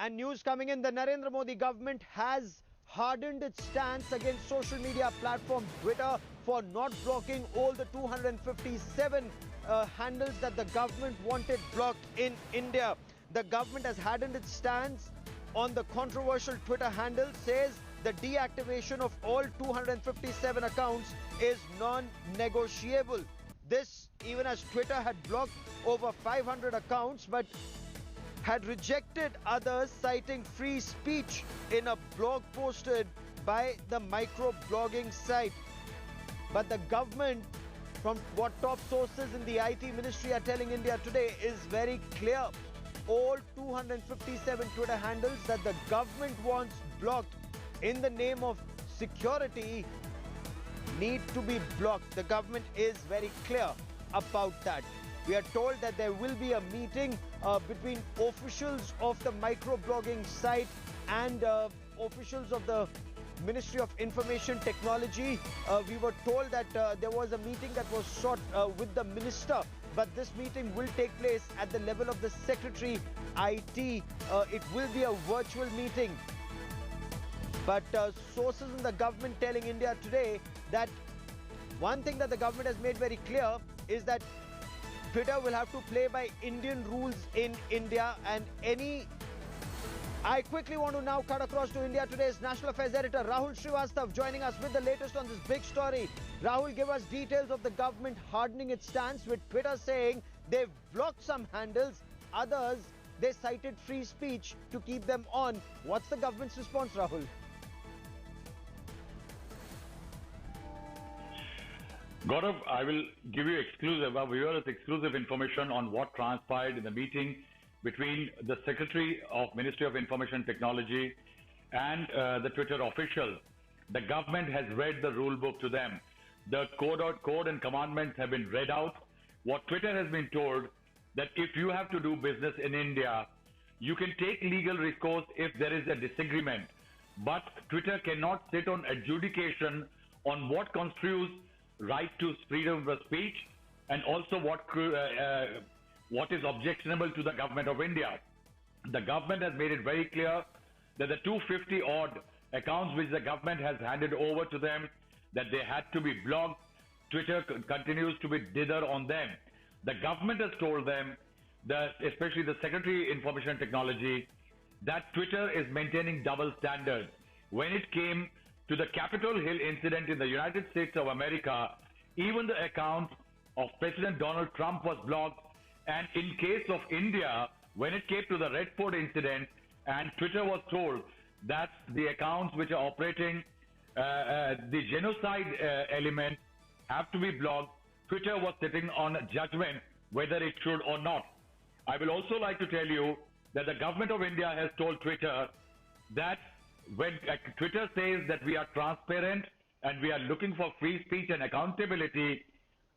And news coming in, the Narendra Modi government has hardened its stance against social media platform Twitter for not blocking all the 257 handles that the government wanted blocked in India. The government has hardened its stance on the controversial Twitter handle, says the deactivation of all 257 accounts is non-negotiable. This even as Twitter had blocked over 500 accounts but had rejected others, citing free speech in a blog posted by the micro-blogging site. But the government, from what top sources in the IT ministry are telling India Today, is very clear. All 257 Twitter handles that the government wants blocked in the name of security need to be blocked. The government is very clear about that. We are told that there will be a meeting between officials of the microblogging site and officials of the Ministry of Information Technology. We were told that there was a meeting that was sought with the minister, but this meeting will take place at the level of the Secretary IT. It will be a virtual meeting. But sources in the government telling India Today that one thing that the government has made very clear is that Twitter will have to play by Indian rules in India, and I quickly want to now cut across to India Today's National Affairs Editor Rahul Srivastav joining us with the latest on this big story. Rahul, give us details of the government hardening its stance, with Twitter saying they've blocked some handles, others they cited free speech to keep them on. What's the government's response, Rahul? Gaurav, I will give you exclusive information on what transpired in the meeting between the Secretary of Ministry of Information Technology and the Twitter official. The government has read the rule book to them. The code and commandments have been read out. What Twitter has been told, that if you have to do business in India, you can take legal recourse if there is a disagreement. But Twitter cannot sit on adjudication on what constitutes right to freedom of speech and also what is objectionable to the government of India. The government has made it very clear that the 250 odd accounts which the government has handed over to them, that they had to be blocked. Twitter continues to be dither on them. The government has told them, that especially the Secretary of Information Technology, that Twitter is maintaining double standards. When it came to the Capitol Hill incident in the United States of America, even the account of President Donald Trump was blocked. And in case of India, when it came to the Red Fort incident, and Twitter was told that the accounts which are operating the genocide element have to be blocked, Twitter was sitting on a judgment whether it should or not. I will also like to tell you that the government of India has told Twitter that when Twitter says that we are transparent and we are looking for free speech and accountability,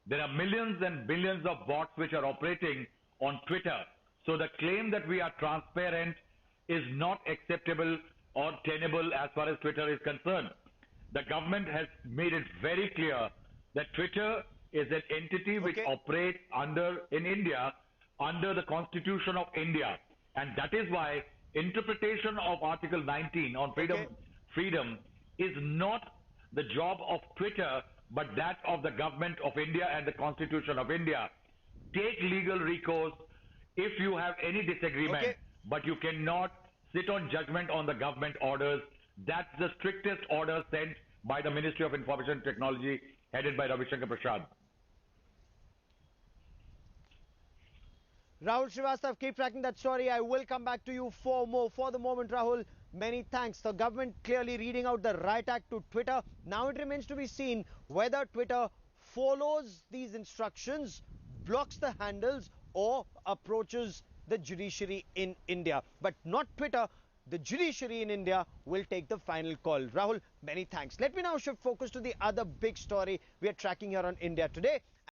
there are millions and billions of bots which are operating on Twitter. So the claim that we are transparent is not acceptable or tenable as far as Twitter is concerned. The government has made it very clear that Twitter is an entity which operates in India under the Constitution of India. And that is why interpretation of Article 19 on freedom is not the job of Twitter, but that of the government of India and the Constitution of India. Take legal recourse if you have any disagreement, but you cannot sit on judgment on the government orders. That's the strictest order sent by the Ministry of Information Technology, headed by Ravi Shankar Prasad. Rahul Srivastav, keep tracking that story. I will come back to you for more. For the moment, Rahul, many thanks. The government clearly reading out the right act to Twitter. Now it remains to be seen whether Twitter follows these instructions, blocks the handles, or approaches the judiciary in India. But not Twitter. The judiciary in India will take the final call. Rahul, many thanks. Let me now shift focus to the other big story we are tracking here on India Today.